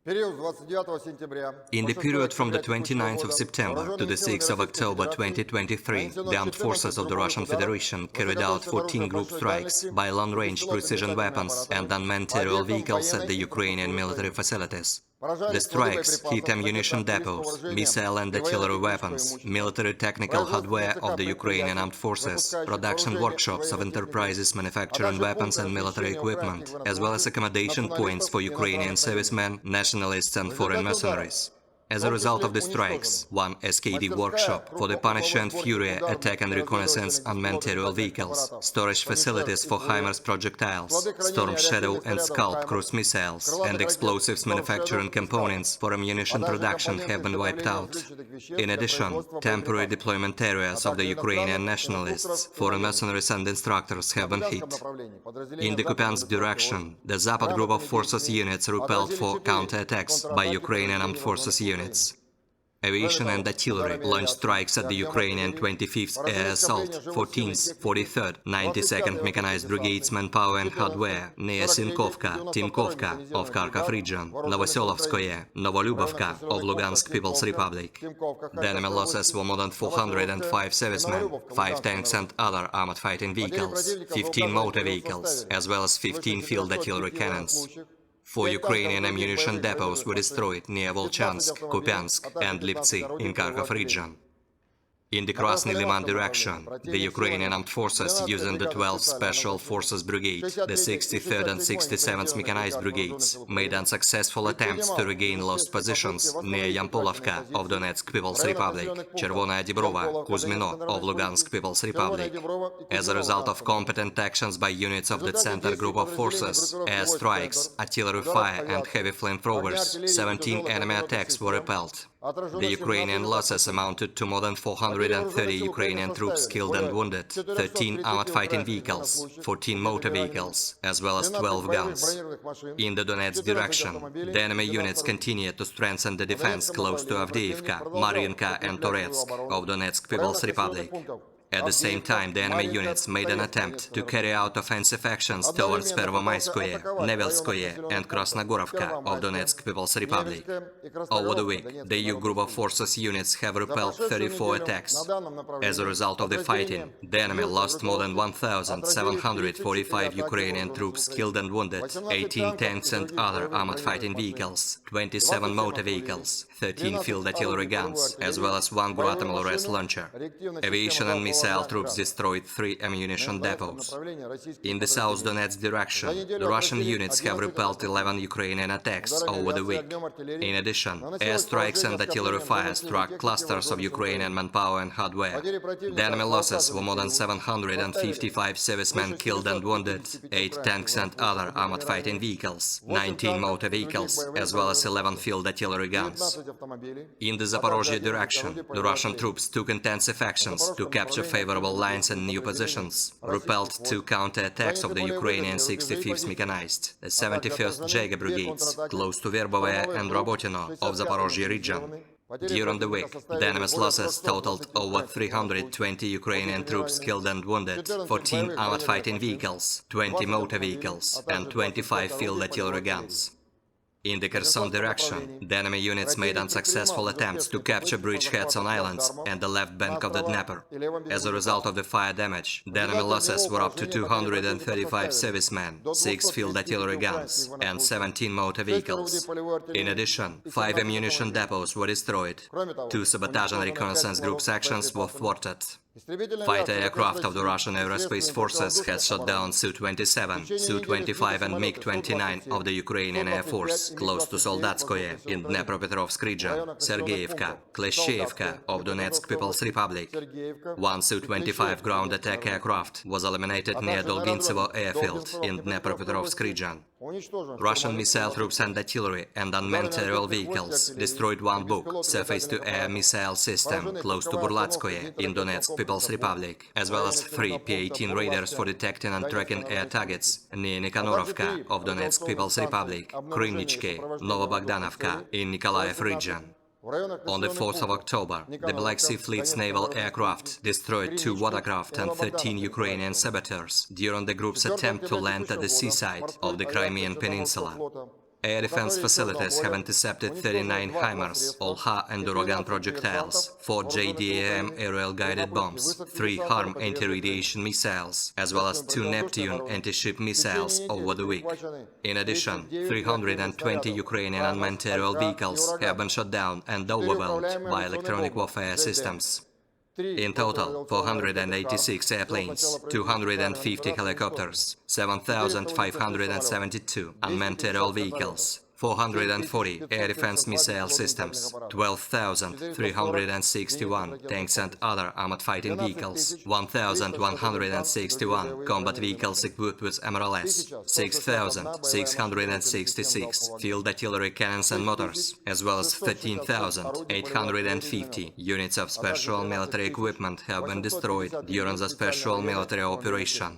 In the period from the 29th of September to the 6th of October 2023, the armed forces of the Russian Federation carried out 14 group strikes by long-range precision weapons and unmanned aerial vehicles at the Ukrainian military facilities. The strikes hit ammunition depots, missile and artillery weapons, military technical hardware of the Ukrainian armed forces, production workshops of enterprises manufacturing weapons and military equipment, as well as accommodation points for Ukrainian servicemen, nationalists and foreign mercenaries. As a result of the strikes, one SKD workshop for the Punisher and Fury attack and reconnaissance unmanned aerial vehicles, storage facilities for HIMARS projectiles, Storm Shadow and Scalp cruise missiles, and explosives manufacturing components for ammunition production have been wiped out. In addition, temporary deployment areas of the Ukrainian nationalists, foreign mercenaries and instructors have been hit. In the Kupiansk direction, the Zapad group of forces units repelled for counterattacks by Ukrainian armed forces units. Aviation and artillery launched strikes at the Ukrainian 25th Air Assault, 14th, 43rd, 92nd Mechanized Brigades manpower and hardware near Sinkovka, Timkovka of Kharkov region, Novoselovskoye, Novolubovka of Lugansk People's Republic. The enemy losses were more than 405 servicemen, 5 tanks and other armored fighting vehicles, 15 motor vehicles, as well as 15 field artillery cannons. 4 Ukrainian ammunition depots were destroyed near Volchansk, Kupiansk and Liptsi in Kharkov region. In the Krasny Liman direction, the Ukrainian armed forces using the 12th Special Forces Brigade, the 63rd and 67th Mechanized Brigades, made unsuccessful attempts to regain lost positions near Yampolovka of Donetsk People's Republic, Chervonaya Dibrova, Kuzmino of Lugansk People's Republic. As a result of competent actions by units of the Center Group of Forces, airstrikes, artillery fire and heavy flamethrowers, 17 enemy attacks were repelled. The Ukrainian losses amounted to more than 430 Ukrainian troops killed and wounded, 13 armored fighting vehicles, 14 motor vehicles, as well as 12 guns. In the Donetsk direction, the enemy units continued to strengthen the defense close to Avdiivka, Mariinka and Toretsk of Donetsk People's Republic. At the same time, the enemy units made an attempt to carry out offensive actions towards Pervomayskoye, Nevelskoye and Krasnogorovka of Donetsk People's Republic. Over the week, the EU group of forces units have repelled 34 attacks. As a result of the fighting, the enemy lost more than 1,745 Ukrainian troops killed and wounded, 18 tanks and other armored fighting vehicles, 27 motor vehicles, 13 field artillery guns, as well as 1 Grad launcher. Aviation and missile troops destroyed 3 ammunition depots. In the South Donetsk direction, the Russian units have repelled 11 Ukrainian attacks over the week. In addition, airstrikes and artillery fire struck clusters of Ukrainian manpower and hardware. The enemy losses were more than 755 servicemen killed and wounded, 8 tanks and other armored fighting vehicles, 19 motor vehicles, as well as 11 field artillery guns. In the Zaporozhye direction, the Russian troops took intensive actions to capture favorable lines and new positions, repelled 2 counterattacks of the Ukrainian 65th Mechanized, the 71st Jager brigades, close to Verbove and Robotino of Zaporozhye region. During the week, the enemy's losses totaled over 320 Ukrainian troops killed and wounded, 14 armored fighting vehicles, 20 motor vehicles, and 25 field artillery guns. In the Kherson direction, the enemy units made unsuccessful attempts to capture bridgeheads on islands and the left bank of the Dnieper. As a result of the fire damage, the enemy losses were up to 235 servicemen, 6 field artillery guns, and 17 motor vehicles. In addition, 5 ammunition depots were destroyed. 2 sabotage and reconnaissance group sections were thwarted. Fighter aircraft of the Russian Aerospace Forces has shot down Su-27, Su-25 and MiG-29 of the Ukrainian Air Force, close to Soldatskoye in Dnepropetrovsk region, Sergeyevka, Kleshchevka of Donetsk People's Republic. 1 Su-25 ground attack aircraft was eliminated near Dolgintsevo airfield in Dnepropetrovsk region. Russian missile troops and artillery and unmanned aerial vehicles destroyed 1 Buk surface-to-air missile system close to Burlatskoye in Donetsk People's Republic, as well as 3 P-18 radars for detecting and tracking air targets near Nikanorovka of Donetsk People's Republic, Krymnichke, Novobogdanovka in Nikolaev region. On the 4th of October, the Black Sea Fleet's naval aircraft destroyed 2 watercraft and 13 Ukrainian saboteurs during the group's attempt to land at the seaside of the Crimean Peninsula. Air defense facilities have intercepted 39 HIMARS, all Ha and Uragan projectiles, 4 JDAM aerial guided bombs, 3 HARM anti-radiation missiles, as well as 2 Neptune anti-ship missiles over the week. In addition, 320 Ukrainian unmanned aerial vehicles have been shot down and overwhelmed by electronic warfare systems. In total, 486 airplanes, 250 helicopters, 7,572 unmanned aerial vehicles, 440 air defense missile systems, 12,361 tanks and other armored fighting vehicles, 1,161 combat vehicles equipped with MRLS, 6,666 field artillery cannons and motors, as well as 13,850 units of special military equipment have been destroyed during the special military operation.